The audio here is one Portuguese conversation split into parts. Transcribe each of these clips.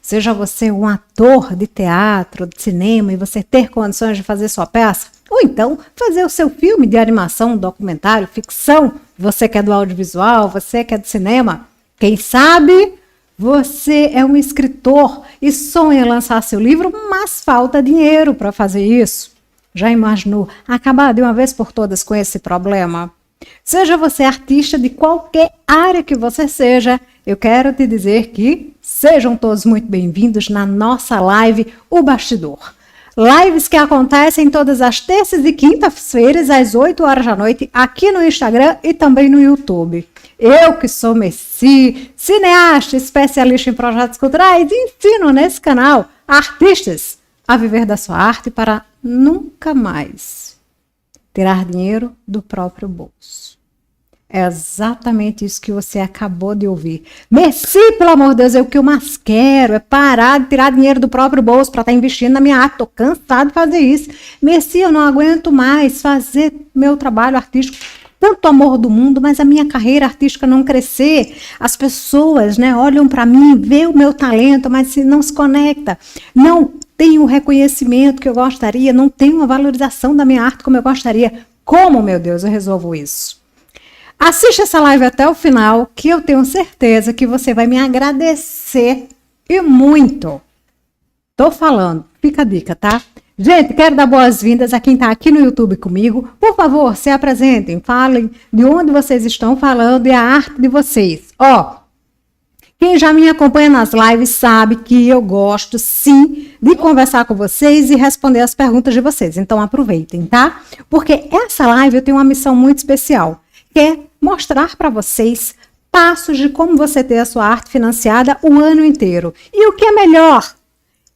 seja você um ator de teatro, de cinema, e você ter condições de fazer sua peça, ou então fazer o seu filme de animação, documentário, ficção, você que é do audiovisual, você que é do cinema, quem sabe você é um escritor e sonha em lançar seu livro, mas falta dinheiro para fazer isso. Já imaginou acabar de uma vez por todas com esse problema? Seja você artista de qualquer área que você seja, eu quero te dizer que sejam todos muito bem-vindos na nossa live O Bastidor. Lives que acontecem todas as terças e quintas-feiras às 8 horas da noite aqui no Instagram e também no YouTube. Eu que sou Messi, cineasta, especialista em projetos culturais, ensino nesse canal artistas a viver da sua arte para nunca mais tirar dinheiro do próprio bolso. É exatamente isso que você acabou de ouvir. Messi, pelo amor de Deus, o que eu mais quero é parar de tirar dinheiro do próprio bolso para estar investindo na minha arte. Estou cansado de fazer isso. Messi, eu não aguento mais fazer meu trabalho artístico. Tanto amor do mundo, mas a minha carreira artística não crescer. As pessoas, olham para mim, vê o meu talento, mas não se conecta. Não tem o reconhecimento que eu gostaria, não tem uma valorização da minha arte como eu gostaria. Como, meu Deus, eu resolvo isso? Assiste essa live até o final, que eu tenho certeza que você vai me agradecer e muito. Tô falando, fica a dica, tá? Gente, quero dar boas-vindas a quem está aqui no YouTube comigo. Por favor, se apresentem, falem de onde vocês estão falando e a arte de vocês. Quem já me acompanha nas lives sabe que eu gosto, sim, de conversar com vocês e responder as perguntas de vocês. Então, aproveitem, tá? Porque essa live eu tenho uma missão muito especial, que é mostrar para vocês passos de como você ter a sua arte financiada o ano inteiro. E o que é melhor?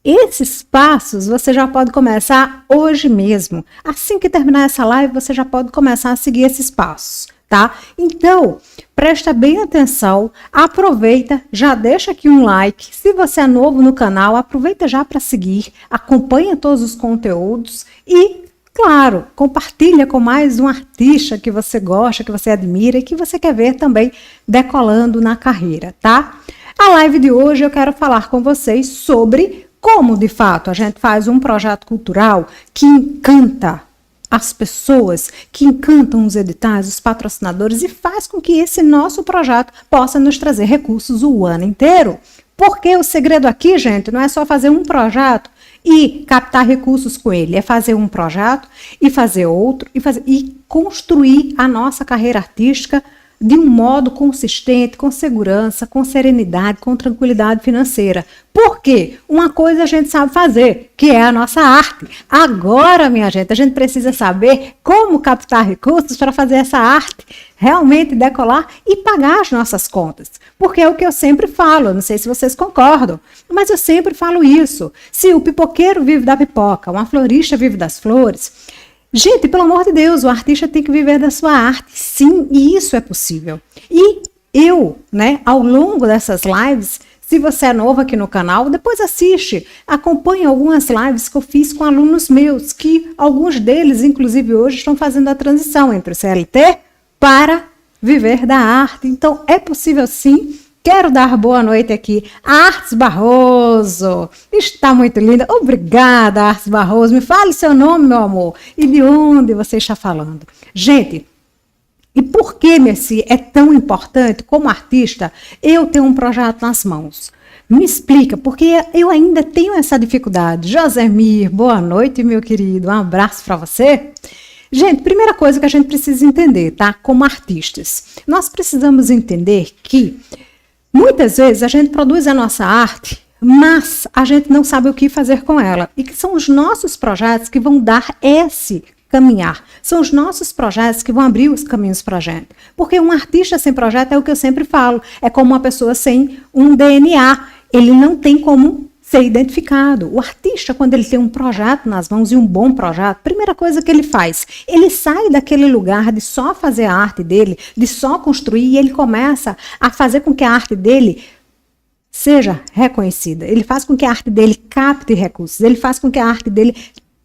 Esses passos você já pode começar hoje mesmo. Assim que terminar essa live, você já pode começar a seguir esses passos, tá? Então, presta bem atenção, aproveita, já deixa aqui um like. Se você é novo no canal, aproveita já para seguir, acompanha todos os conteúdos e, claro, compartilha com mais um artista que você gosta, que você admira e que você quer ver também decolando na carreira, tá? A live de hoje eu quero falar com vocês sobre como, de fato, a gente faz um projeto cultural que encanta as pessoas, que encantam os editais, os patrocinadores e faz com que esse nosso projeto possa nos trazer recursos o ano inteiro. Porque o segredo aqui, gente, não é só fazer um projeto e captar recursos com ele, é fazer um projeto e fazer outro e construir a nossa carreira artística de um modo consistente, com segurança, com serenidade, com tranquilidade financeira. Por quê? Uma coisa a gente sabe fazer, que é a nossa arte. Agora, minha gente, a gente precisa saber como captar recursos para fazer essa arte realmente decolar e pagar as nossas contas. Porque é o que eu sempre falo, não sei se vocês concordam, mas eu sempre falo isso. Se o pipoqueiro vive da pipoca, uma florista vive das flores, gente, pelo amor de Deus, o artista tem que viver da sua arte, sim, e isso é possível. E eu, ao longo dessas lives, se você é novo aqui no canal, depois assiste, acompanha algumas lives que eu fiz com alunos meus, que alguns deles, inclusive hoje, estão fazendo a transição entre o CLT para viver da arte. Então, é possível sim. Quero dar boa noite aqui a Artes Barroso. Está muito linda. Obrigada, Artes Barroso. Me fale seu nome, meu amor. E de onde você está falando. Gente, e por que, Messi, é tão importante como artista eu ter um projeto nas mãos? Me explica, porque eu ainda tenho essa dificuldade. Josemir, boa noite, meu querido. Um abraço para você. Gente, primeira coisa que a gente precisa entender, tá? Como artistas, nós precisamos entender que muitas vezes a gente produz a nossa arte, mas a gente não sabe o que fazer com ela. E que são os nossos projetos que vão dar esse caminhar. São os nossos projetos que vão abrir os caminhos para a gente. Porque um artista sem projeto é o que eu sempre falo. É como uma pessoa sem um DNA. Ele não tem como ser identificado. O artista, quando ele tem um projeto nas mãos e um bom projeto, primeira coisa que ele faz, ele sai daquele lugar de só fazer a arte dele, de só construir, e ele começa a fazer com que a arte dele seja reconhecida. Ele faz com que a arte dele capte recursos, ele faz com que a arte dele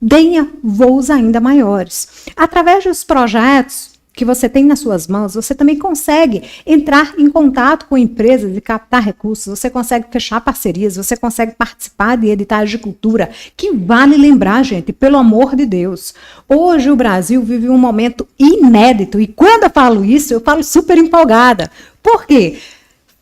tenha voos ainda maiores. Através dos projetos, que você tem nas suas mãos, você também consegue entrar em contato com empresas e captar recursos, você consegue fechar parcerias, você consegue participar de editais de cultura, que vale lembrar, gente, pelo amor de Deus. Hoje o Brasil vive um momento inédito e quando eu falo isso, eu falo super empolgada. Por quê?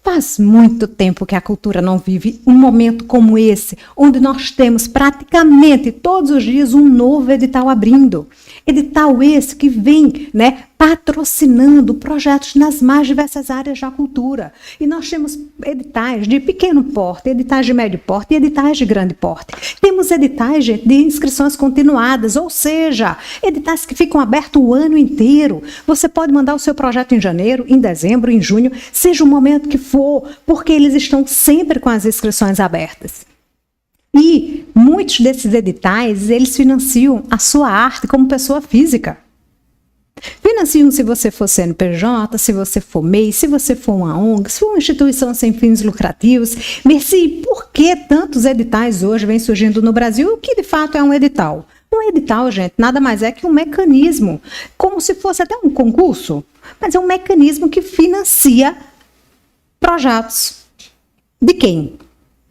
Faz muito tempo que a cultura não vive um momento como esse, onde nós temos praticamente todos os dias um novo edital abrindo. Edital esse que vem, patrocinando projetos nas mais diversas áreas da cultura. E nós temos editais de pequeno porte, editais de médio porte e editais de grande porte. Temos editais, gente, de inscrições continuadas, ou seja, editais que ficam abertos o ano inteiro. Você pode mandar o seu projeto em janeiro, em dezembro, em junho, seja o momento que for, porque eles estão sempre com as inscrições abertas. E muitos desses editais, eles financiam a sua arte como pessoa física. Financiam se você for CNPJ, se você for MEI, se você for uma ONG, se for uma instituição sem fins lucrativos. Merci, por que tantos editais hoje vêm surgindo no Brasil? O que de fato é um edital? Um edital, gente, nada mais é que um mecanismo, como se fosse até um concurso, mas é um mecanismo que financia projetos. De quem?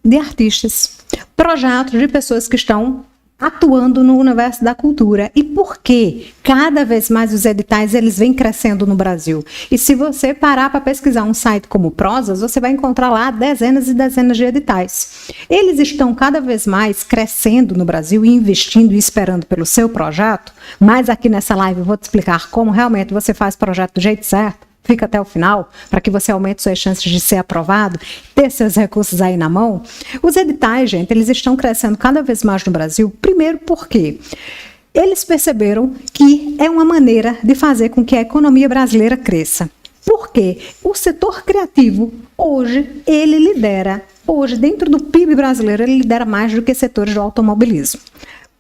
De artistas. Projetos de pessoas que estão atuando no universo da cultura. E por quê? Cada vez mais os editais eles vêm crescendo no Brasil. E se você parar para pesquisar um site como Prozas, você vai encontrar lá dezenas e dezenas de editais. Eles estão cada vez mais crescendo no Brasil e investindo e esperando pelo seu projeto. Mas aqui nessa live eu vou te explicar como realmente você faz projeto do jeito certo. Fica até o final, para que você aumente suas chances de ser aprovado, ter seus recursos aí na mão. Os editais, gente, eles estão crescendo cada vez mais no Brasil, primeiro porque eles perceberam que é uma maneira de fazer com que a economia brasileira cresça. Porque o setor criativo, hoje, ele lidera, dentro do PIB brasileiro, ele lidera mais do que setores do automobilismo.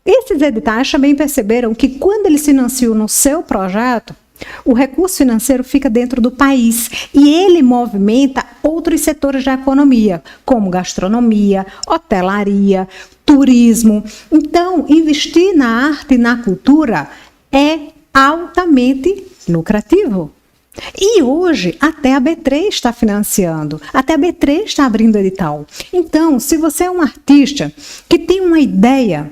Esses editais também perceberam que quando eles financiam no seu projeto, o recurso financeiro fica dentro do país e ele movimenta outros setores da economia, como gastronomia, hotelaria, turismo. Então, investir na arte e na cultura é altamente lucrativo. E hoje, até a B3 está financiando, até a B3 está abrindo edital. Então, se você é um artista que tem uma ideia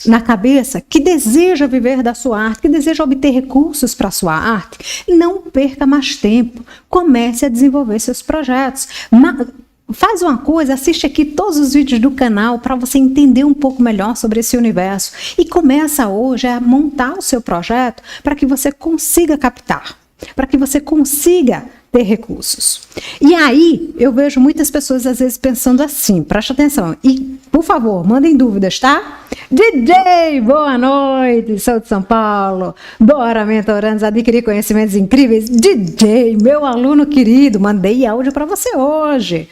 na cabeça, que deseja viver da sua arte, que deseja obter recursos para a sua arte, não perca mais tempo. Comece a desenvolver seus projetos. Faz uma coisa, assiste aqui todos os vídeos do canal para você entender um pouco melhor sobre esse universo. E começa hoje a montar o seu projeto para que você consiga captar, para que você consiga ter recursos. E aí, eu vejo muitas pessoas às vezes pensando assim, presta atenção, e por favor, mandem dúvidas, tá? DJ, boa noite, sou de São Paulo, bora mentorando, adquirir conhecimentos incríveis. DJ, meu aluno querido, mandei áudio para você hoje.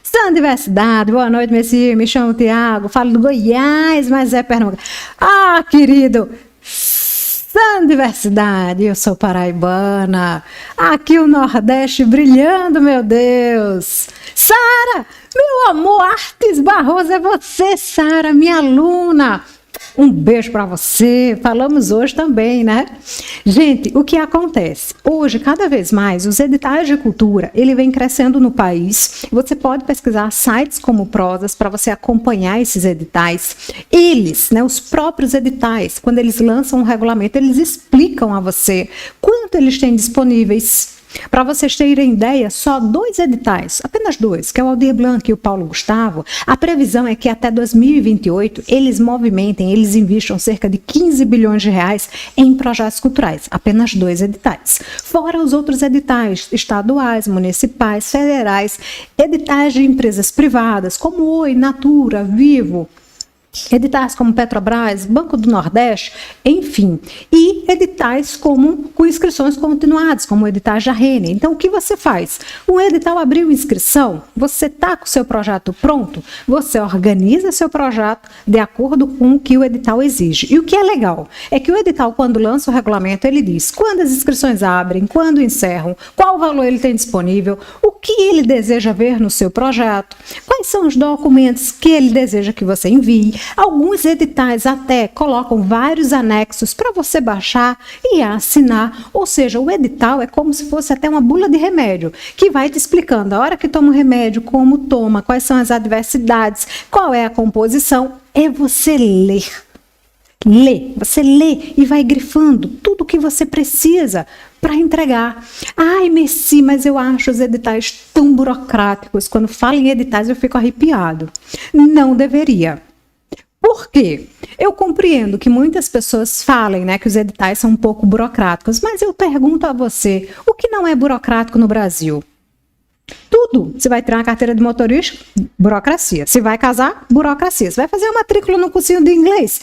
Sã Diversidade, boa noite, Messi, me chamo Tiago, falo do Goiás, mas é Pernambuco. Ah, querido, Sã Diversidade, eu sou paraibana, aqui o Nordeste brilhando, meu Deus. Sara, meu amor, Artes Barroso, é você, Sara, minha aluna. Um beijo para você. Falamos hoje também, né? Gente, o que acontece? Hoje, cada vez mais, os editais de cultura, ele vem crescendo no país. Você pode pesquisar sites como Prozas para você acompanhar esses editais. Eles, os próprios editais, quando eles lançam um regulamento, eles explicam a você quanto eles têm disponíveis. Para vocês terem ideia, só 2 editais, apenas 2, que é o Aldir Blanc e o Paulo Gustavo, a previsão é que até 2028 eles movimentem, eles investam cerca de 15 bilhões de reais em projetos culturais, apenas 2 editais. Fora os outros editais estaduais, municipais, federais, editais de empresas privadas, como Oi, Natura, Vivo, editais como Petrobras, Banco do Nordeste, enfim, e editais com inscrições continuadas, como o edital da Rene. Então, o que você faz? O edital abriu inscrição, você está com o seu projeto pronto, você organiza seu projeto de acordo com o que o edital exige. E o que é legal é que o edital, quando lança o regulamento, ele diz quando as inscrições abrem, quando encerram, qual valor ele tem disponível, o que ele deseja ver no seu projeto, quais são os documentos que ele deseja que você envie. Alguns editais até colocam vários anexos para você baixar e assinar. Ou seja, o edital é como se fosse até uma bula de remédio, que vai te explicando a hora que toma o remédio, como toma, quais são as adversidades, qual é a composição. É você ler. Você lê e vai grifando tudo o que você precisa para entregar. Ai, Messi, mas eu acho os editais tão burocráticos. Quando falo em editais, eu fico arrepiado. Não deveria. Por quê? Eu compreendo que muitas pessoas falem, né, que os editais são um pouco burocráticos, mas eu pergunto a você, o que não é burocrático no Brasil? Tudo. Você vai tirar uma carteira de motorista? Burocracia. Se vai casar? Burocracia. Se vai fazer uma matrícula no cursinho de inglês?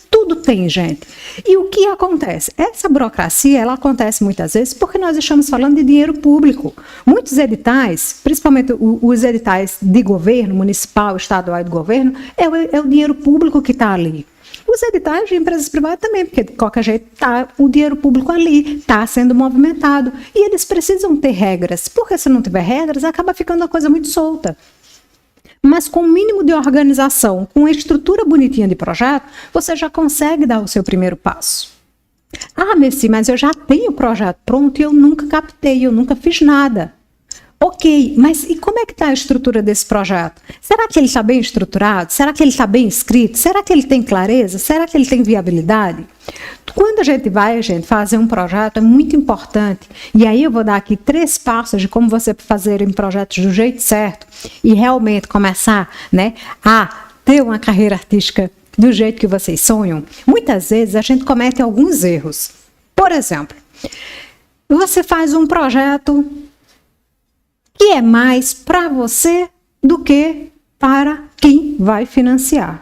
Tudo tem, gente. E o que acontece? Essa burocracia, ela acontece muitas vezes porque nós estamos falando de dinheiro público. Muitos editais, principalmente os editais de governo, municipal, estadual e do governo, é o dinheiro público que está ali. Os editais de empresas privadas também, porque de qualquer jeito está o dinheiro público ali, está sendo movimentado. E eles precisam ter regras, porque se não tiver regras, acaba ficando uma coisa muito solta. Mas com o mínimo de organização, com a estrutura bonitinha de projeto, você já consegue dar o seu primeiro passo. Ah, Messi, mas eu já tenho o projeto pronto e eu nunca captei, eu nunca fiz nada. Ok, mas e como é que está a estrutura desse projeto? Será que ele está bem estruturado? Será que ele está bem escrito? Será que ele tem clareza? Será que ele tem viabilidade? Quando a gente vai, fazer um projeto, é muito importante. E aí eu vou dar aqui 3 passos de como você fazer projetos do jeito certo e realmente começar, né, a ter uma carreira artística do jeito que vocês sonham. Muitas vezes a gente comete alguns erros. Por exemplo, você faz um projeto que é mais para você do que para quem vai financiar.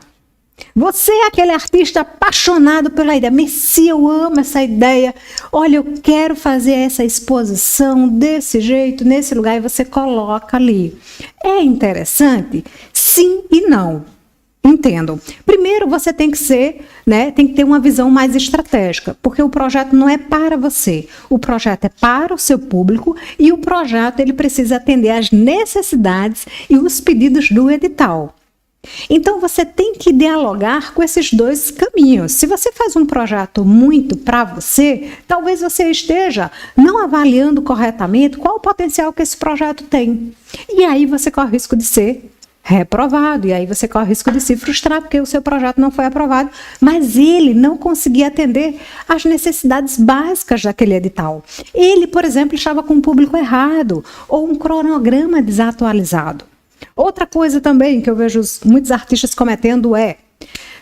Você é aquele artista apaixonado pela ideia. Messi, eu amo essa ideia. Olha, eu quero fazer essa exposição desse jeito, nesse lugar, e você coloca ali. É interessante? Sim e não. Entendam. Primeiro, você tem que ser, né, tem que ter uma visão mais estratégica, porque o projeto não é para você, o projeto é para o seu público e o projeto ele precisa atender às necessidades e os pedidos do edital. Então, você tem que dialogar com esses 2 caminhos. Se você faz um projeto muito para você, talvez você esteja não avaliando corretamente qual o potencial que esse projeto tem. E aí você corre o risco de ser reprovado, e aí você corre o risco de se frustrar porque o seu projeto não foi aprovado, mas ele não conseguia atender às necessidades básicas daquele edital. Ele, por exemplo, estava com um público errado ou um cronograma desatualizado. Outra coisa também que eu vejo muitos artistas cometendo é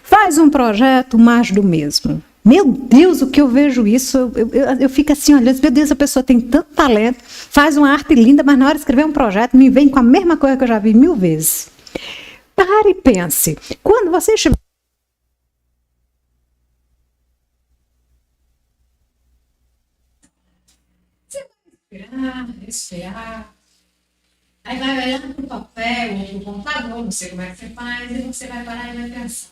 faz um projeto mais do mesmo. Meu Deus, o que eu vejo isso, eu fico assim, olha, meu Deus, a pessoa tem tanto talento, faz uma arte linda, mas na hora de escrever um projeto me vem com a mesma coisa que eu já vi 1000 vezes. Pare e pense. Quando você estiver... Você vai respirar, aí vai olhar para o papel ou para o computador, não sei como é que você faz, e você vai parar e vai pensar.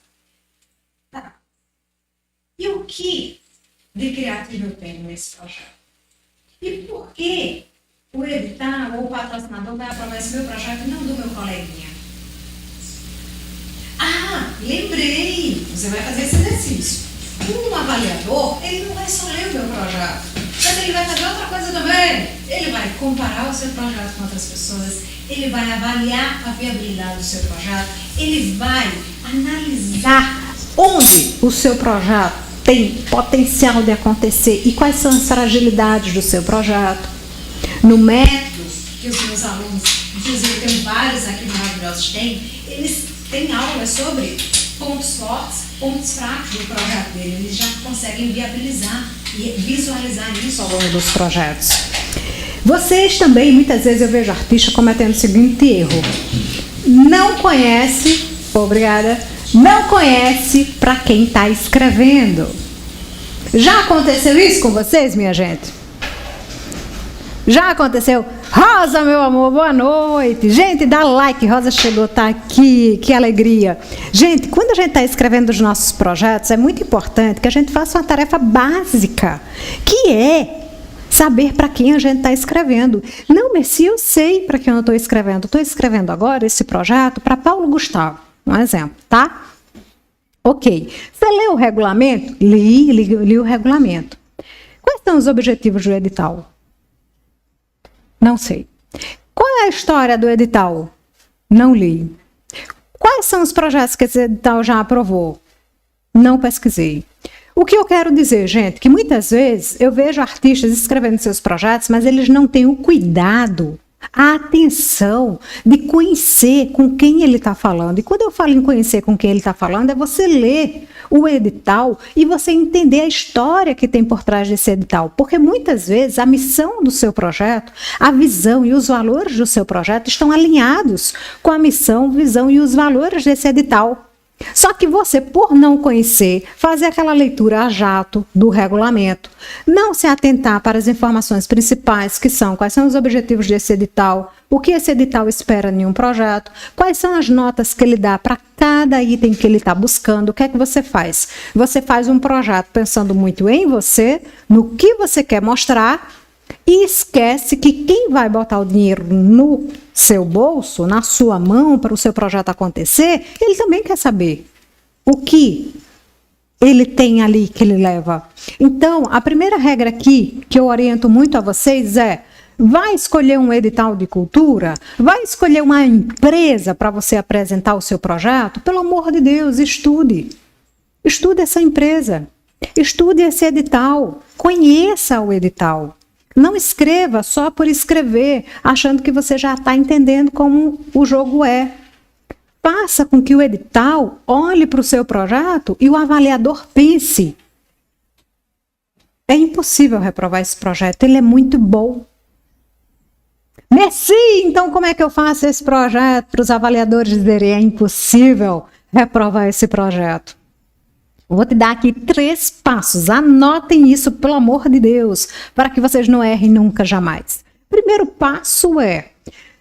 Tá. E o que de criativo eu tenho nesse projeto? E por que o edital ou o patrocinador vai aprovar esse meu projeto e não do meu coleguinha? Ah, lembrei! Você vai fazer esse exercício. Um avaliador, ele não vai só ler o meu projeto, mas ele vai fazer outra coisa também. Ele vai comparar o seu projeto com outras pessoas, ele vai avaliar a viabilidade do seu projeto, ele vai analisar onde o seu projeto tem potencial de acontecer e quais são as fragilidades do seu projeto. No método que os meus alunos, inclusive tem vários aqui maravilhosos, eles têm aulas sobre pontos fortes, pontos fracos do projeto dele. Eles já conseguem viabilizar e visualizar isso ao longo dos projetos. Vocês também, muitas vezes eu vejo artistas cometendo o seguinte erro. Não conhece, obrigada, não conhece para quem está escrevendo. Já aconteceu isso com vocês, minha gente? Já aconteceu? Rosa, meu amor, boa noite. Gente, dá like, Rosa chegou, tá aqui, que alegria. Gente, quando a gente está escrevendo os nossos projetos, é muito importante que a gente faça uma tarefa básica, que é saber para quem a gente está escrevendo. Não, Messi, eu sei para quem eu estou escrevendo. Estou escrevendo agora esse projeto para Paulo Gustavo, um exemplo, tá? Ok. Você leu o regulamento? Li o regulamento. Quais são os objetivos do edital? Não sei. Qual é a história do edital? Não li. Quais são os projetos que esse edital já aprovou? Não pesquisei. O que eu quero dizer, gente, que muitas vezes eu vejo artistas escrevendo seus projetos, mas eles não têm o cuidado, a atenção de conhecer com quem ele está falando. E quando eu falo em conhecer com quem ele está falando, é você ler o edital e você entender a história que tem por trás desse edital. Porque muitas vezes a missão do seu projeto, a visão e os valores do seu projeto estão alinhados com a missão, visão e os valores desse edital. Só que você, por não conhecer, fazer aquela leitura a jato do regulamento, não se atentar para as informações principais, que são quais são os objetivos desse edital, o que esse edital espera em um projeto, quais são as notas que ele dá para cada item que ele está buscando, o que é que você faz? Você faz um projeto pensando muito em você, no que você quer mostrar, e esquece que quem vai botar o dinheiro no seu bolso, na sua mão, para o seu projeto acontecer, ele também quer saber o que ele tem ali que ele leva. Então, a primeira regra aqui, que eu oriento muito a vocês é: vai escolher um edital de cultura? Vai escolher uma empresa para você apresentar o seu projeto? Pelo amor de Deus, estude. Estude essa empresa. Estude esse edital. Conheça o edital. Não escreva só por escrever, achando que você já está entendendo como o jogo é. Faça com que o edital olhe para o seu projeto e o avaliador pense: é impossível reprovar esse projeto, ele é muito bom. Merci, então como é que eu faço esse projeto para os avaliadores dizerem: é impossível reprovar esse projeto? Vou te dar aqui 3 passos. Anotem isso, pelo amor de Deus, para que vocês não errem nunca, jamais. Primeiro passo é: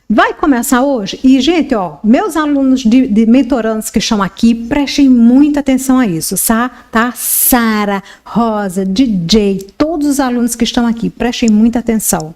vai começar hoje? E, gente, ó, meus alunos de mentorandos que estão aqui, prestem muita atenção a isso, tá? Sara, Rosa, DJ, todos os alunos que estão aqui, prestem muita atenção.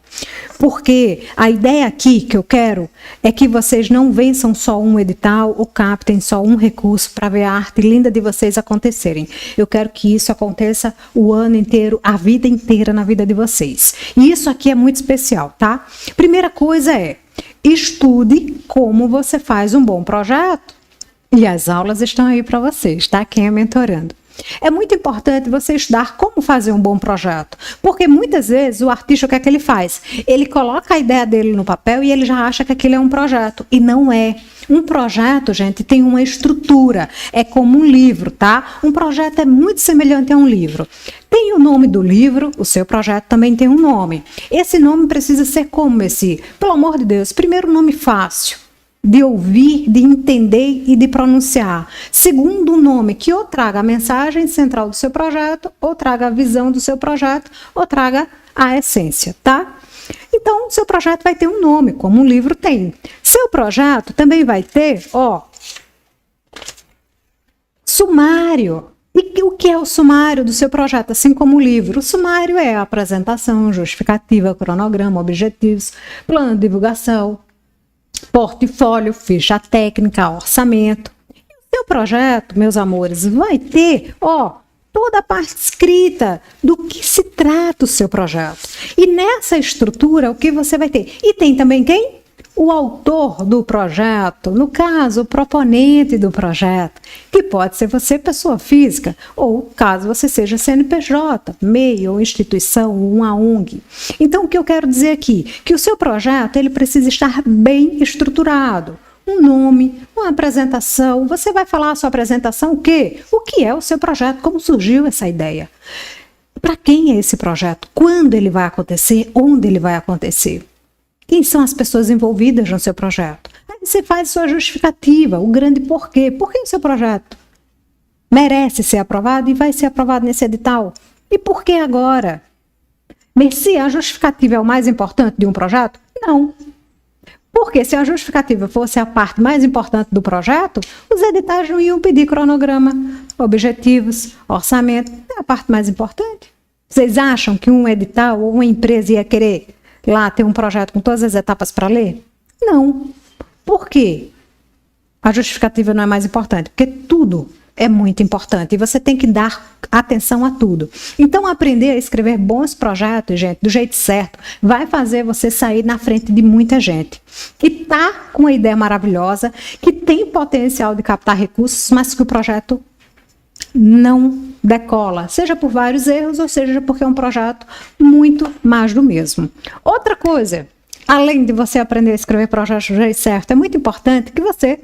Porque a ideia aqui que eu quero é que vocês não vençam só um edital ou captem só um recurso para ver a arte linda de vocês acontecerem. Eu quero que isso aconteça o ano inteiro, a vida inteira na vida de vocês. E isso aqui é muito especial, tá? Primeira coisa é: estude como você faz um bom projeto. E as aulas estão aí para vocês, tá? Quem é mentorando. É muito importante você estudar como fazer um bom projeto, porque muitas vezes o artista, o que é que ele faz? Ele coloca a ideia dele no papel e ele já acha que aquilo é um projeto, e não é. Um projeto, gente, tem uma estrutura, é como um livro, tá? Um projeto é muito semelhante a um livro. Tem o nome do livro, o seu projeto também tem um nome. Esse nome precisa ser como esse? Pelo amor de Deus, primeiro, nome fácil de ouvir, de entender e de pronunciar. Segundo, um nome que ou traga a mensagem central do seu projeto, ou traga a visão do seu projeto, ou traga a essência, tá? Então, o seu projeto vai ter um nome, como um livro tem. Seu projeto também vai ter, ó, sumário. E o que é o sumário do seu projeto, assim como o livro? O sumário é a apresentação, justificativa, cronograma, objetivos, plano de divulgação, portfólio, ficha técnica, orçamento. E o seu projeto, meus amores, vai ter, ó, toda a parte escrita do que se trata o seu projeto. E nessa estrutura, o que você vai ter? E tem também quem? O autor do projeto, no caso, o proponente do projeto, que pode ser você, pessoa física, ou caso você seja CNPJ, MEI ou instituição, uma ONG. Então, o que eu quero dizer aqui? Que o seu projeto ele precisa estar bem estruturado. Um nome, uma apresentação. Você vai falar a sua apresentação o quê? O que é o seu projeto? Como surgiu essa ideia? Para quem é esse projeto? Quando ele vai acontecer? Onde ele vai acontecer? Quem são as pessoas envolvidas no seu projeto? Aí você faz a sua justificativa, o grande porquê. Por que o seu projeto merece ser aprovado e vai ser aprovado nesse edital? E por que agora? Merci, a justificativa é o mais importante de um projeto? Não. Porque se a justificativa fosse a parte mais importante do projeto, os editais não iam pedir cronograma, objetivos, orçamento. É a parte mais importante. Vocês acham que um edital ou uma empresa ia querer lá ter um projeto com todas as etapas para ler? Não. Por quê? A justificativa não é mais importante, porque tudo é muito importante e você tem que dar atenção a tudo. Então, aprender a escrever bons projetos, gente, do jeito certo, vai fazer você sair na frente de muita gente que tá com uma ideia maravilhosa, que tem potencial de captar recursos, mas que o projeto não decola, seja por vários erros ou seja porque é um projeto muito mais do mesmo. Outra coisa, além de você aprender a escrever projetos do jeito certo, é muito importante que você,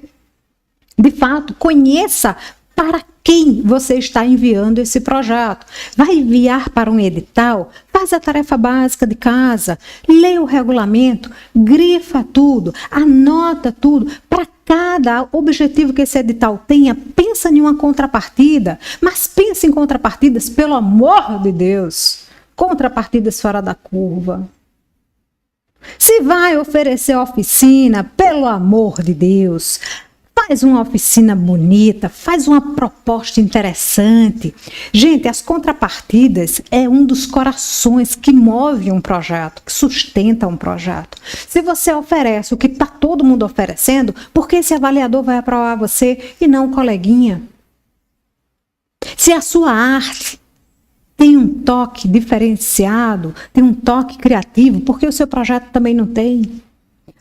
de fato, conheça para quem você está enviando esse projeto. Vai enviar para um edital? Faz a tarefa básica de casa, lê o regulamento, grifa tudo, anota tudo. Para cada objetivo que esse edital tenha, pensa em uma contrapartida, mas pensa em contrapartidas, pelo amor de Deus, contrapartidas fora da curva. Se vai oferecer oficina, pelo amor de Deus, faz uma oficina bonita, faz uma proposta interessante. Gente, as contrapartidas é um dos corações que move um projeto, que sustenta um projeto. Se você oferece o que está todo mundo oferecendo, por que esse avaliador vai aprovar você e não o coleguinha? Se a sua arte tem um toque diferenciado, tem um toque criativo, por que o seu projeto também não tem?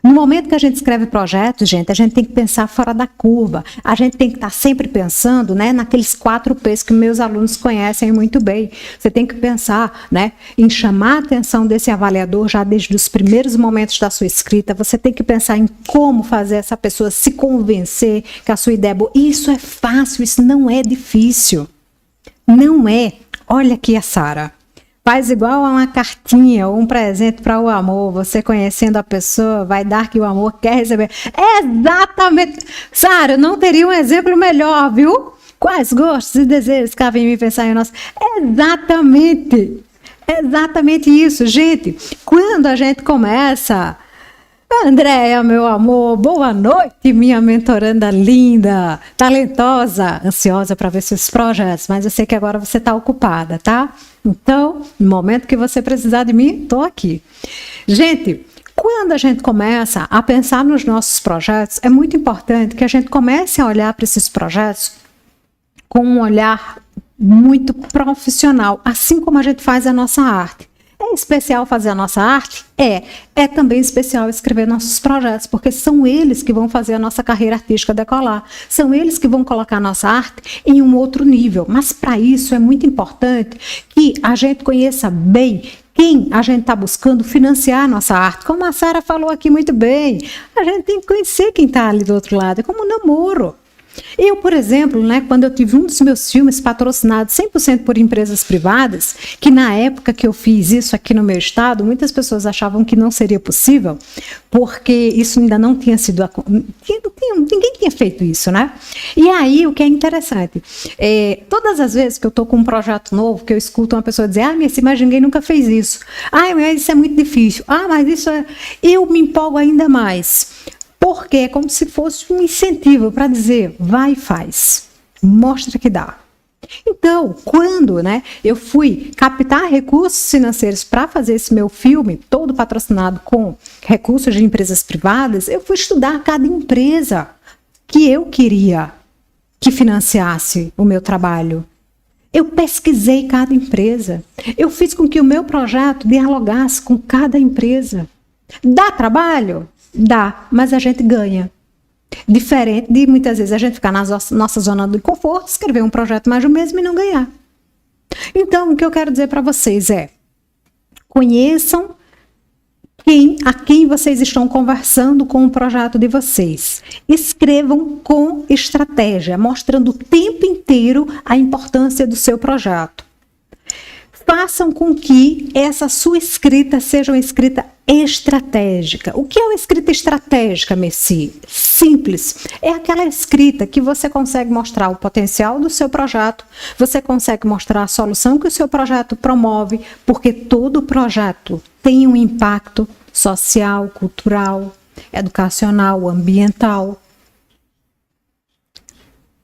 No momento que a gente escreve projetos, gente, a gente tem que pensar fora da curva. A gente tem que estar sempre pensando, né, naqueles 4 P's que meus alunos conhecem muito bem. Você tem que pensar, né, em chamar a atenção desse avaliador já desde os primeiros momentos da sua escrita. Você tem que pensar em como fazer essa pessoa se convencer que a sua ideia é boa. Isso é fácil, isso não é difícil. Não é. Olha aqui a Sara. Faz igual a uma cartinha ou um presente para o amor. Você conhecendo a pessoa, vai dar que o amor quer receber. Exatamente. Sara, eu não teria um exemplo melhor, viu? Quais gostos e desejos cabem em mim pensar em nós? Exatamente. Exatamente isso, gente. Quando a gente começa... Andréia, meu amor, boa noite, minha mentoranda linda, talentosa, ansiosa para ver seus projetos, mas eu sei que agora você está ocupada, tá? Então, no momento que você precisar de mim, estou aqui. Gente, quando a gente começa a pensar nos nossos projetos, é muito importante que a gente comece a olhar para esses projetos com um olhar muito profissional, assim como a gente faz a nossa arte. É especial fazer a nossa arte? É também especial escrever nossos projetos, porque são eles que vão fazer a nossa carreira artística decolar. São eles que vão colocar a nossa arte em um outro nível. Mas para isso é muito importante que a gente conheça bem quem a gente está buscando financiar a nossa arte. Como a Sara falou aqui muito bem, a gente tem que conhecer quem está ali do outro lado. É como um namoro. Eu, por exemplo, né, quando eu tive um dos meus filmes patrocinado 100% por empresas privadas, que na época que eu fiz isso aqui no meu estado, muitas pessoas achavam que não seria possível, porque isso ainda não tinha sido... Ninguém tinha feito isso, né? E aí, o que é interessante, todas as vezes que eu estou com um projeto novo, que eu escuto uma pessoa dizer, mas ninguém nunca fez isso. Mas isso é muito difícil. Mas isso é... Eu me empolgo ainda mais. Porque é como se fosse um incentivo para dizer, vai e faz, mostra que dá. Então, quando eu fui captar recursos financeiros para fazer esse meu filme, todo patrocinado com recursos de empresas privadas, eu fui estudar cada empresa que eu queria que financiasse o meu trabalho. Eu pesquisei cada empresa, eu fiz com que o meu projeto dialogasse com cada empresa. Dá trabalho? Dá, mas a gente ganha. Diferente de muitas vezes a gente ficar na nossa zona de conforto, escrever um projeto mais do mesmo e não ganhar. Então, o que eu quero dizer para vocês é: conheçam a quem vocês estão conversando com o projeto de vocês. Escrevam com estratégia, mostrando o tempo inteiro a importância do seu projeto. Façam com que essa sua escrita seja uma escrita estratégica. O que é uma escrita estratégica, Messi? Simples. É aquela escrita que você consegue mostrar o potencial do seu projeto, você consegue mostrar a solução que o seu projeto promove, porque todo projeto tem um impacto social, cultural, educacional, ambiental.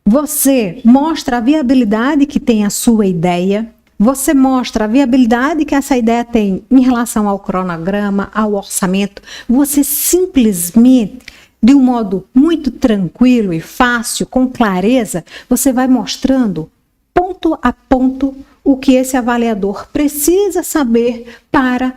Você mostra a viabilidade que tem a sua ideia. Você mostra a viabilidade que essa ideia tem em relação ao cronograma, ao orçamento. Você simplesmente de um modo muito tranquilo e fácil, com clareza, você vai mostrando ponto a ponto o que esse avaliador precisa saber para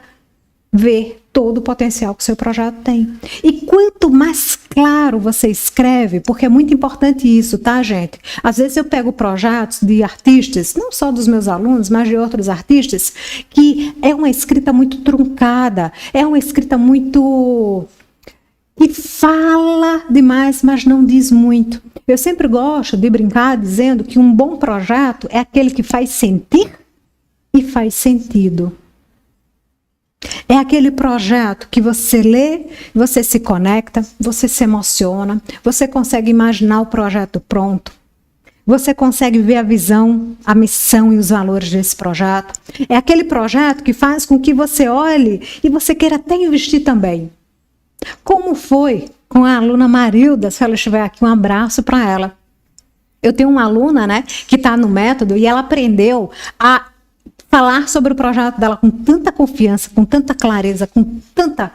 ver todo o potencial que o seu projeto tem. E quanto mais claro você escreve, porque é muito importante isso, tá, gente? Às vezes eu pego projetos de artistas, não só dos meus alunos, mas de outros artistas, que é uma escrita muito truncada, é uma escrita muito... que fala demais, mas não diz muito. Eu sempre gosto de brincar dizendo que um bom projeto é aquele que faz sentir e faz sentido. É aquele projeto que você lê, você se conecta, você se emociona, você consegue imaginar o projeto pronto, você consegue ver a visão, a missão e os valores desse projeto. É aquele projeto que faz com que você olhe e você queira até investir também. Como foi com a aluna Marilda, se ela estiver aqui, um abraço para ela. Eu tenho uma aluna, né, que está no método e ela aprendeu a falar sobre o projeto dela com tanta confiança, com tanta clareza, com tanta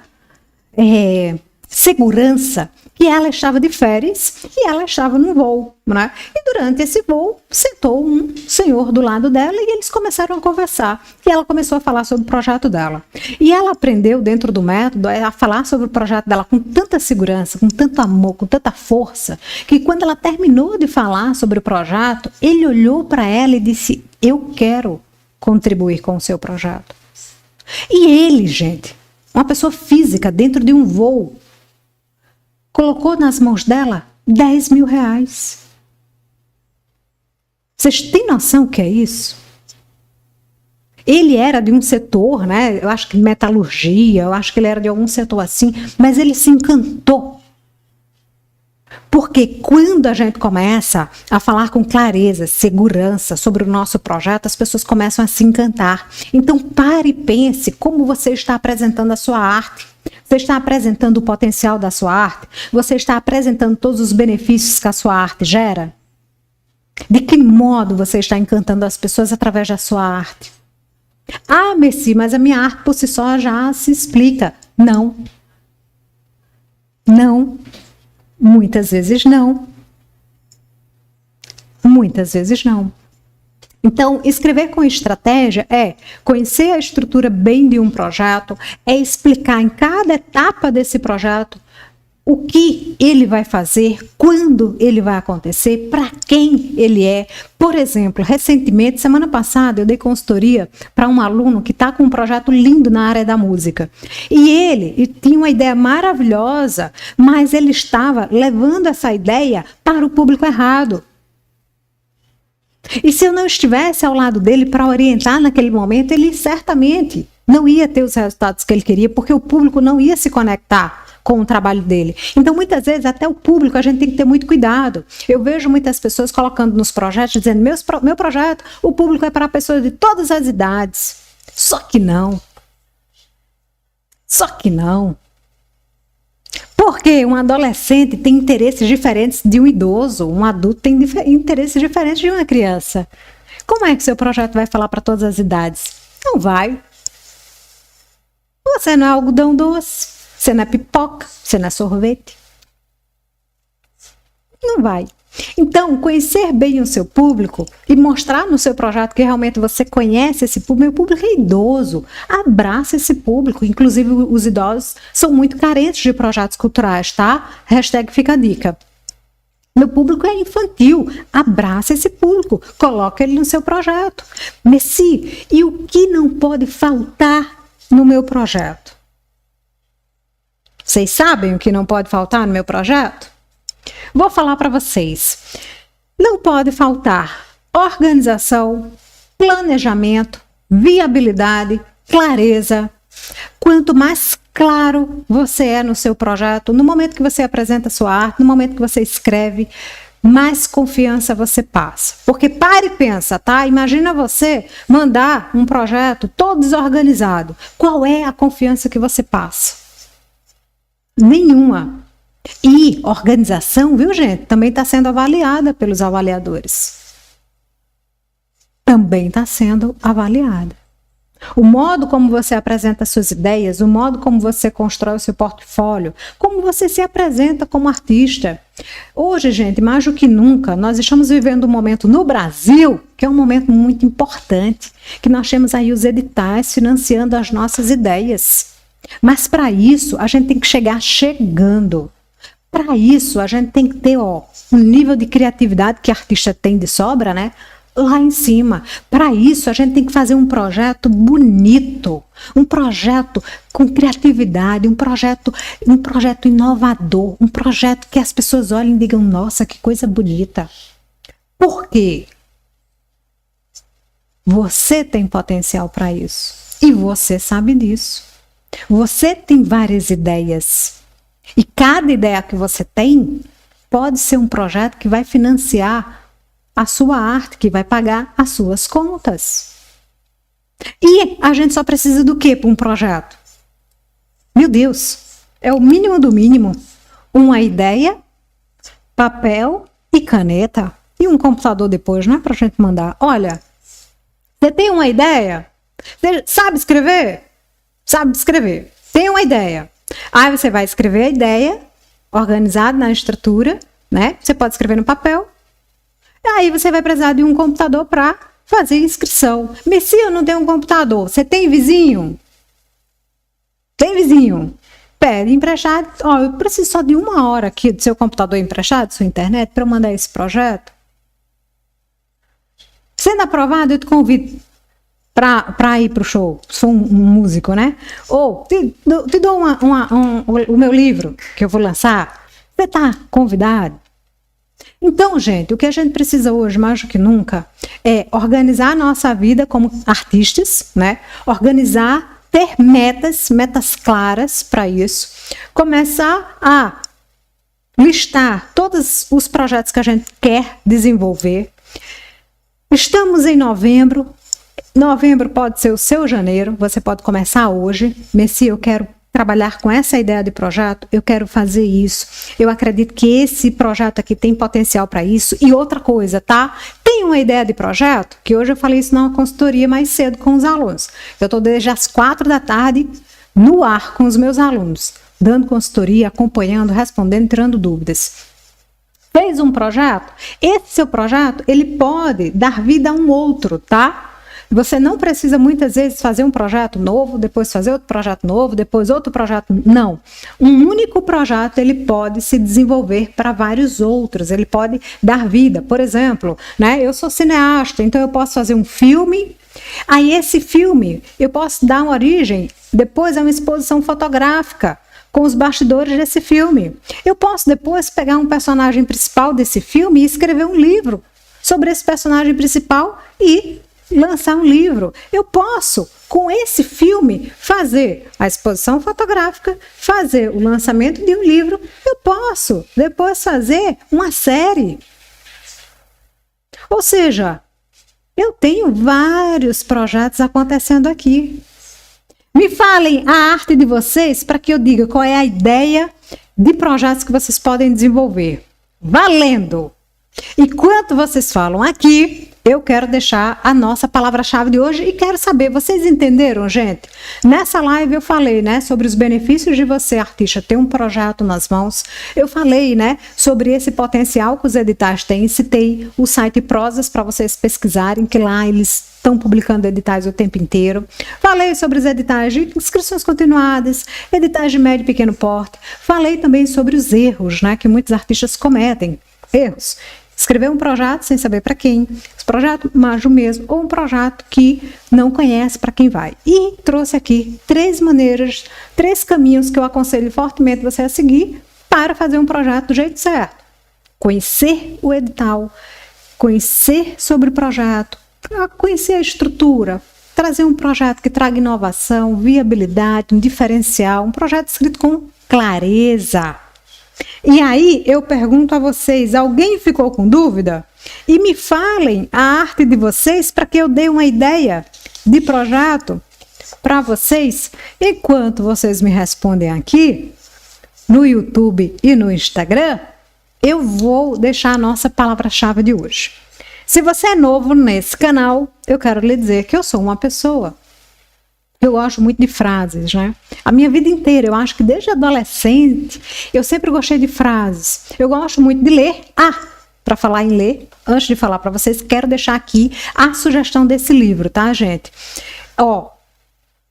segurança, que ela estava de férias e ela estava num voo, né? E durante esse voo, sentou um senhor do lado dela e eles começaram a conversar. E ela começou a falar sobre o projeto dela. E ela aprendeu, dentro do método, a falar sobre o projeto dela com tanta segurança, com tanto amor, com tanta força, que quando ela terminou de falar sobre o projeto, ele olhou para ela e disse: eu quero contribuir com o seu projeto. E ele, gente, uma pessoa física dentro de um voo, colocou nas mãos dela 10 mil reais. Vocês têm noção o que é isso? Ele era de um setor, né? Eu acho que metalurgia, eu acho que ele era de algum setor assim, mas ele se encantou. Porque quando a gente começa a falar com clareza, segurança sobre o nosso projeto, as pessoas começam a se encantar. Então pare e pense como você está apresentando a sua arte. Você está apresentando o potencial da sua arte? Você está apresentando todos os benefícios que a sua arte gera? De que modo você está encantando as pessoas através da sua arte? Ah, Messi, mas a minha arte por si só já se explica. Não. Não. Muitas vezes não. Muitas vezes não. Então, escrever com estratégia é conhecer a estrutura bem de um projeto, é explicar em cada etapa desse projeto o que ele vai fazer, quando ele vai acontecer, para quem ele é. Por exemplo, recentemente, semana passada, eu dei consultoria para um aluno que está com um projeto lindo na área da música. E ele tinha uma ideia maravilhosa, mas ele estava levando essa ideia para o público errado. E se eu não estivesse ao lado dele para orientar naquele momento, ele certamente não ia ter os resultados que ele queria, porque o público não ia se conectar com o trabalho dele. Então, muitas vezes, até o público, a gente tem que ter muito cuidado. Eu vejo muitas pessoas colocando nos projetos, dizendo, meu projeto, o público é para pessoas de todas as idades. Só que não. Só que não. Porque um adolescente tem interesses diferentes de um idoso, um adulto tem interesses diferentes de uma criança. Como é que o seu projeto vai falar para todas as idades? Não vai. Você não é algodão doce, você não é pipoca, você não é sorvete. Não vai. Então, conhecer bem o seu público e mostrar no seu projeto que realmente você conhece esse público. Meu público é idoso. Abraça esse público. Inclusive, os idosos são muito carentes de projetos culturais, tá? Hashtag fica a dica. Meu público é infantil. Abraça esse público. Coloca ele no seu projeto. Messi, e o que não pode faltar no meu projeto? Vocês sabem o que não pode faltar no meu projeto? Vou falar para vocês. Não pode faltar organização, planejamento, viabilidade, clareza. Quanto mais claro você é no seu projeto, no momento que você apresenta a sua arte, no momento que você escreve, mais confiança você passa. Porque para e pensa, tá? Imagina você mandar um projeto todo desorganizado. Qual é a confiança que você passa? Nenhuma. E organização, viu, gente? Também está sendo avaliada pelos avaliadores. Também está sendo avaliada. O modo como você apresenta suas ideias, o modo como você constrói o seu portfólio, como você se apresenta como artista. Hoje, gente, mais do que nunca, nós estamos vivendo um momento no Brasil, que é um momento muito importante, que nós temos aí os editais financiando as nossas ideias. Mas para isso, a gente tem que chegar chegando. Para isso, a gente tem que ter um nível de criatividade que artista tem de sobra, né? Lá em cima. Para isso, a gente tem que fazer um projeto bonito, um projeto com criatividade, um projeto inovador, um projeto que as pessoas olhem e digam, nossa, que coisa bonita. Por quê? Você tem potencial para isso. E você sabe disso. Você tem várias ideias. E cada ideia que você tem pode ser um projeto que vai financiar a sua arte, que vai pagar as suas contas. E a gente só precisa do quê para um projeto? Meu Deus, é o mínimo do mínimo. Uma ideia, papel e caneta. E um computador depois, não é para a gente mandar. Olha, você tem uma ideia? Você sabe escrever? Sabe escrever. Tem uma ideia. Aí você vai escrever a ideia, organizada na estrutura, né? Você pode escrever no papel. Aí você vai precisar de um computador para fazer inscrição. Messi, eu não tenho um computador. Você tem vizinho? Tem vizinho? Pede emprestado. Ó, eu preciso só de 1 hora aqui do seu computador emprestado, sua internet, para eu mandar esse projeto. Sendo aprovado, eu te convido para ir para o show. Sou um músico, né? Ou te dou o meu livro que eu vou lançar. Você está convidado? Então, gente, o que a gente precisa hoje, mais do que nunca, é organizar a nossa vida como artistas, né? Organizar, ter metas claras para isso, começar a listar todos os projetos que a gente quer desenvolver. Estamos em novembro. Novembro pode ser o seu janeiro, você pode começar hoje. Messi, eu quero trabalhar com essa ideia de projeto, eu quero fazer isso. Eu acredito que esse projeto aqui tem potencial para isso. E outra coisa, tá? Tem uma ideia de projeto, que hoje eu falei isso numa consultoria mais cedo com os alunos. Eu estou desde as 4 da tarde no ar com os meus alunos, dando consultoria, acompanhando, respondendo, tirando dúvidas. Fez um projeto? Esse seu projeto, ele pode dar vida a um outro, tá? Você não precisa muitas vezes fazer um projeto novo, depois fazer outro projeto novo, depois outro projeto. Não. Um único projeto, ele pode se desenvolver para vários outros, ele pode dar vida. Por exemplo, né, eu sou cineasta, então eu posso fazer um filme, aí esse filme eu posso dar uma origem depois a uma exposição fotográfica com os bastidores desse filme. Eu posso depois pegar um personagem principal desse filme e escrever um livro sobre esse personagem principal e lançar um livro. Eu posso, com esse filme, fazer a exposição fotográfica, fazer o lançamento de um livro. Eu posso depois fazer uma série. Ou seja, eu tenho vários projetos acontecendo aqui. Me falem a arte de vocês para que eu diga qual é a ideia de projetos que vocês podem desenvolver. Valendo! Enquanto vocês falam aqui, eu quero deixar a nossa palavra-chave de hoje e quero saber, vocês entenderam, gente? Nessa live eu falei, né, sobre os benefícios de você, artista, ter um projeto nas mãos. Eu falei, né, sobre esse potencial que os editais têm. Citei o site Prosas para vocês pesquisarem, que lá eles estão publicando editais o tempo inteiro. Falei sobre os editais de inscrições continuadas, editais de médio e pequeno porte. Falei também sobre os erros, né, que muitos artistas cometem. Erros. Escrever um projeto sem saber para quem, esse projeto mais do mesmo, ou um projeto que não conhece para quem vai. E trouxe aqui 3 maneiras, 3 caminhos que eu aconselho fortemente você a seguir para fazer um projeto do jeito certo. Conhecer o edital, conhecer sobre o projeto, conhecer a estrutura, trazer um projeto que traga inovação, viabilidade, um diferencial, um projeto escrito com clareza. E aí eu pergunto a vocês, alguém ficou com dúvida? E me falem a arte de vocês para que eu dê uma ideia de projeto para vocês. Enquanto vocês me respondem aqui, no YouTube e no Instagram, eu vou deixar a nossa palavra-chave de hoje. Se você é novo nesse canal, eu quero lhe dizer que eu sou uma pessoa. Eu gosto muito de frases, né? A minha vida inteira, eu acho que desde adolescente, eu sempre gostei de frases. Eu gosto muito de ler. Para falar em ler, antes de falar para vocês, quero deixar aqui a sugestão desse livro, tá, gente?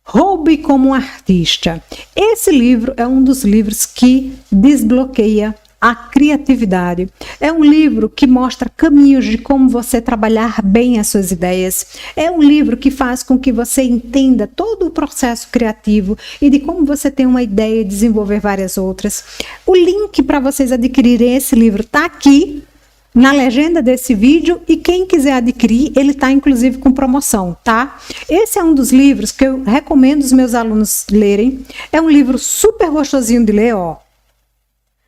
Roube como um artista. Esse livro é um dos livros que desbloqueia a criatividade. É um livro que mostra caminhos de como você trabalhar bem as suas ideias. É um livro que faz com que você entenda todo o processo criativo e de como você tem uma ideia e desenvolver várias outras. O link para vocês adquirirem esse livro está aqui na legenda desse vídeo, e quem quiser adquirir, ele está inclusive com promoção, tá? Esse é um dos livros que eu recomendo os meus alunos lerem. É um livro super gostosinho de ler, ó.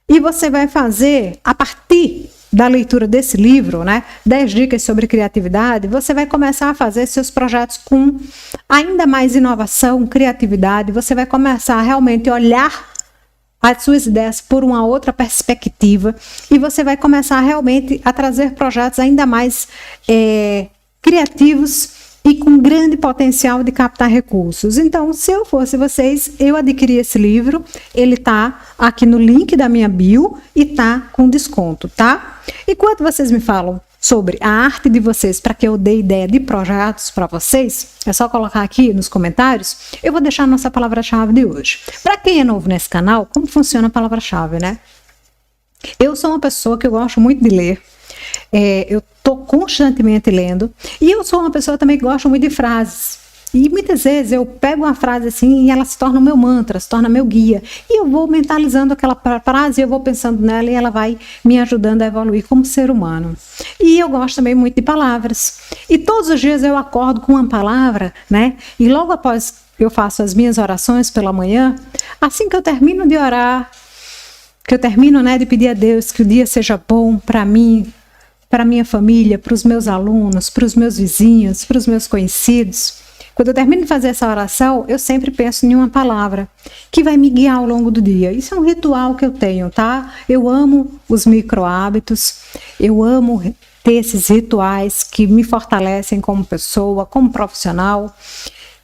E você vai fazer, a partir da leitura desse livro, né, 10 dicas sobre criatividade, você vai começar a fazer seus projetos com ainda mais inovação, criatividade. Você vai começar a realmente olhar as suas ideias por uma outra perspectiva, e você vai começar realmente a trazer projetos ainda mais criativos e com grande potencial de captar recursos. Então, se eu fosse vocês, eu adquiri esse livro, ele tá aqui no link da minha bio e tá com desconto, tá? Enquanto vocês me falam sobre a arte de vocês para que eu dê ideia de projetos para vocês, é só colocar aqui nos comentários. Eu vou deixar a nossa palavra-chave de hoje. Para quem é novo nesse canal, como funciona a palavra-chave, né? Eu sou uma pessoa que eu gosto muito de ler. Eu estou constantemente lendo, e eu sou uma pessoa também que gosta muito de frases, e muitas vezes eu pego uma frase assim e ela se torna o meu mantra, se torna meu guia, e eu vou mentalizando aquela frase, eu vou pensando nela, e ela vai me ajudando a evoluir como ser humano. E eu gosto também muito de palavras, e todos os dias eu acordo com uma palavra, né? E logo após eu faço as minhas orações pela manhã, assim que eu termino de orar, que eu termino, né, de pedir a Deus que o dia seja bom para mim, para minha família, para os meus alunos, para os meus vizinhos, para os meus conhecidos. Quando eu termino de fazer essa oração, eu sempre penso em uma palavra que vai me guiar ao longo do dia. Isso é um ritual que eu tenho, tá? Eu amo os micro hábitos, eu amo ter esses rituais que me fortalecem como pessoa, como profissional.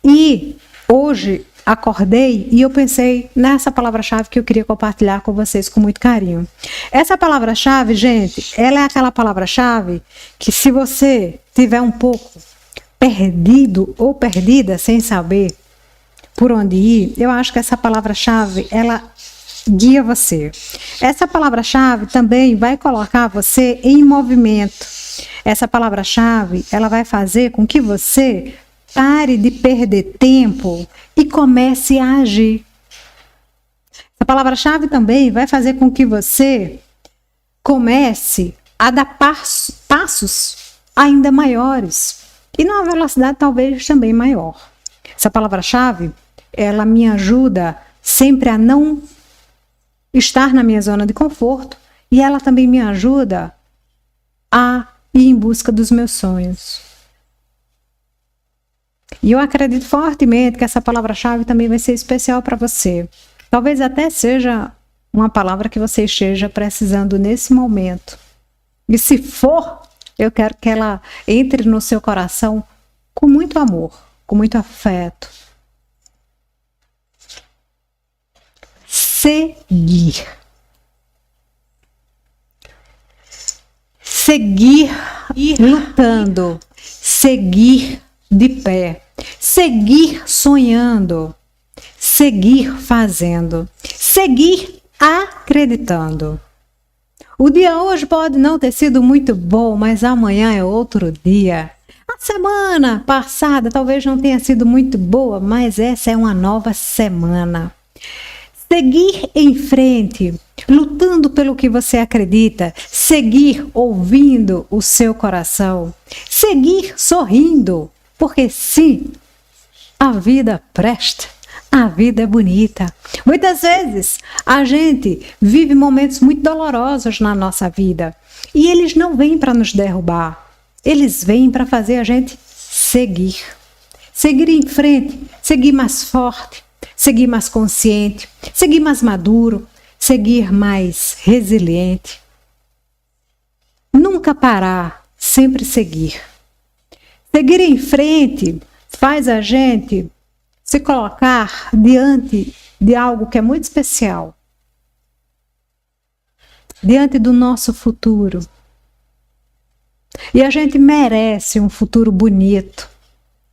E hoje acordei e eu pensei nessa palavra-chave que eu queria compartilhar com vocês com muito carinho. Essa palavra-chave, gente, ela é aquela palavra-chave que, se você tiver um pouco perdido ou perdida sem saber por onde ir, eu acho que essa palavra-chave, ela guia você. Essa palavra-chave também vai colocar você em movimento. Essa palavra-chave, ela vai fazer com que você pare de perder tempo e comece a agir. Essa palavra-chave também vai fazer com que você comece a dar passos ainda maiores e numa velocidade talvez também maior. Essa palavra-chave, ela me ajuda sempre a não estar na minha zona de conforto, e ela também me ajuda a ir em busca dos meus sonhos. E eu acredito fortemente que essa palavra-chave também vai ser especial para você. Talvez até seja uma palavra que você esteja precisando nesse momento. E se for, eu quero que ela entre no seu coração com muito amor, com muito afeto. Seguir. Seguir lutando. Seguir de pé. Seguir sonhando. Seguir fazendo. Seguir acreditando. O dia hoje pode não ter sido muito bom, mas amanhã é outro dia. A semana passada talvez não tenha sido muito boa, mas essa é uma nova semana. Seguir em frente, lutando pelo que você acredita, seguir ouvindo o seu coração, seguir sorrindo, porque sim, a vida presta, a vida é bonita. Muitas vezes a gente vive momentos muito dolorosos na nossa vida e eles não vêm para nos derrubar, eles vêm para fazer a gente seguir. Seguir em frente, seguir mais forte, seguir mais consciente, seguir mais maduro, seguir mais resiliente. Nunca parar, sempre seguir. Seguir em frente faz a gente se colocar diante de algo que é muito especial, diante do nosso futuro. E a gente merece um futuro bonito,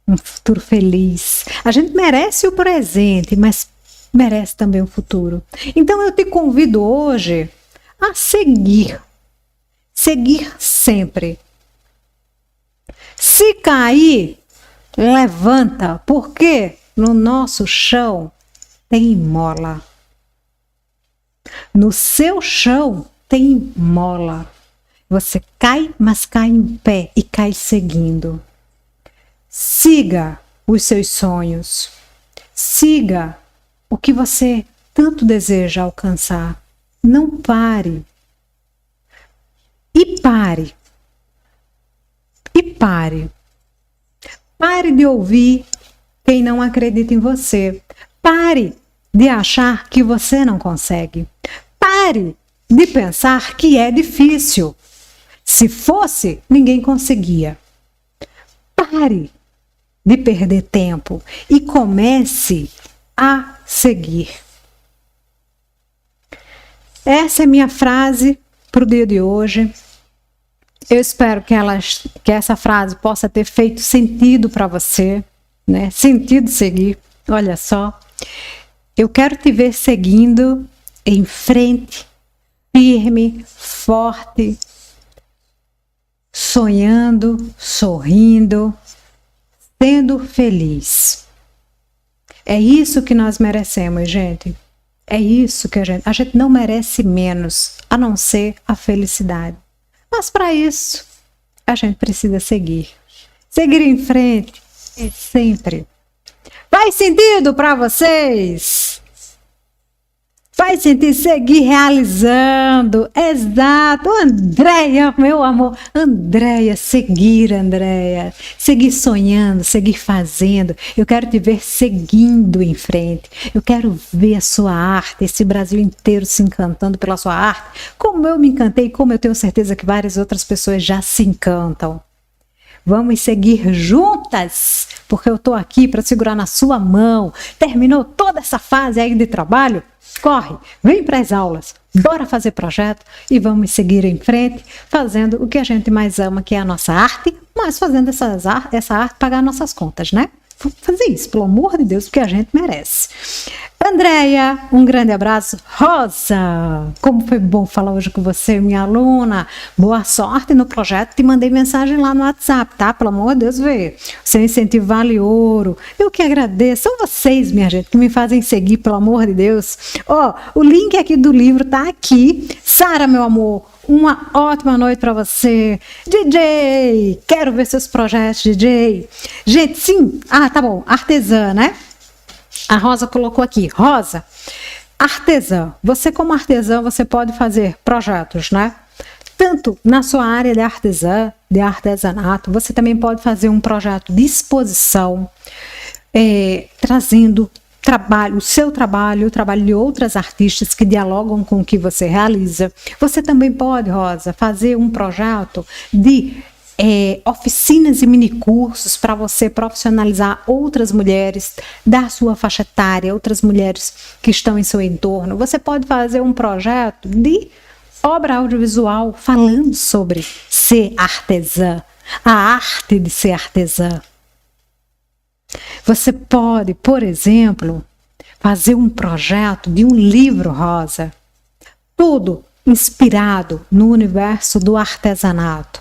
um futuro feliz. A gente merece o presente, mas merece também o futuro. Então eu te convido hoje a seguir sempre. Se cair, levanta, porque no nosso chão tem mola. No seu chão tem mola. Você cai, mas cai em pé e cai seguindo. Siga os seus sonhos. Siga o que você tanto deseja alcançar. Não pare. E pare. E pare. Pare de ouvir quem não acredita em você. Pare de achar que você não consegue. Pare de pensar que é difícil. Se fosse, ninguém conseguia. Pare de perder tempo e comece a seguir. Essa é minha frase para o dia de hoje. Eu espero que essa frase possa ter feito sentido para você, né? Sentido seguir. Olha só, eu quero te ver seguindo em frente, firme, forte, sonhando, sorrindo, sendo feliz. É isso que nós merecemos, gente. É isso que a gente não merece menos, a não ser a felicidade. Mas para isso, a gente precisa seguir. Seguir em frente é sempre. Faz sentido para vocês? Faz sentido seguir realizando? Exato. Andréia, meu amor. Andréia, seguir, Andréia. Seguir sonhando, seguir fazendo. Eu quero te ver seguindo em frente. Eu quero ver a sua arte, esse Brasil inteiro se encantando pela sua arte. Como eu me encantei, como eu tenho certeza que várias outras pessoas já se encantam. Vamos seguir juntas, porque eu estou aqui para segurar na sua mão. Terminou toda essa fase aí de trabalho? Corre, vem para as aulas, bora fazer projeto e vamos seguir em frente, fazendo o que a gente mais ama, que é a nossa arte, mas fazendo essa arte pagar nossas contas, né? Vamos fazer isso, pelo amor de Deus, porque a gente merece. Andréia, um grande abraço. Rosa, como foi bom falar hoje com você, minha aluna. Boa sorte no projeto. Te mandei mensagem lá no WhatsApp, tá? Pelo amor de Deus, vê. Seu incentivo vale ouro. Eu que agradeço. São vocês, minha gente, que me fazem seguir, pelo amor de Deus. Ó, o link aqui do livro tá aqui. Sara, meu amor, uma ótima noite para você. DJ, quero ver seus projetos, DJ. Gente, sim. Ah, tá bom. Artesã, né? A Rosa colocou aqui. Rosa, artesã. Você como artesã, você pode fazer projetos, né? Tanto na sua área de artesã, de artesanato, você também pode fazer um projeto de exposição, trazendo o seu trabalho, o trabalho de outras artistas que dialogam com o que você realiza. Você também pode, Rosa, fazer um projeto de oficinas e minicursos para você profissionalizar outras mulheres da sua faixa etária, outras mulheres que estão em seu entorno. Você pode fazer um projeto de obra audiovisual falando sobre ser artesã, a arte de ser artesã. Você pode, por exemplo, fazer um projeto de um livro, Rosa, tudo inspirado no universo do artesanato.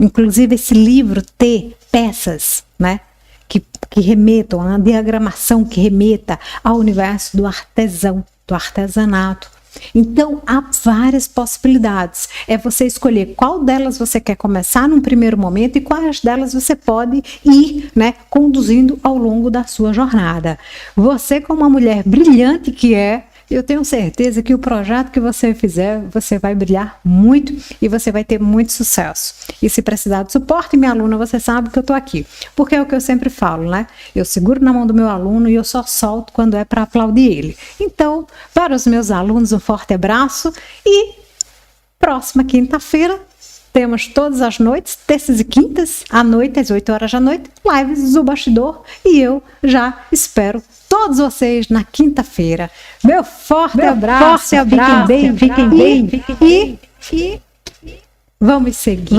Inclusive esse livro ter peças, né, que remetam a uma diagramação que remeta ao universo do artesão, do artesanato. Então há várias possibilidades. É você escolher qual delas você quer começar num primeiro momento e quais delas você pode ir, né, conduzindo ao longo da sua jornada. Você, como uma mulher brilhante que é, eu tenho certeza que o projeto que você fizer, você vai brilhar muito e você vai ter muito sucesso. E se precisar de suporte, minha aluna, você sabe que eu estou aqui. Porque é o que eu sempre falo, né? Eu seguro na mão do meu aluno e eu só solto quando é para aplaudir ele. Então, para os meus alunos, um forte abraço e próxima quinta-feira temos todas as noites, terças e quintas, à noite, às 8 horas da noite, lives do bastidor. E eu já espero todos vocês na quinta-feira. Meu forte abraço, fiquem bem, e vamos seguir.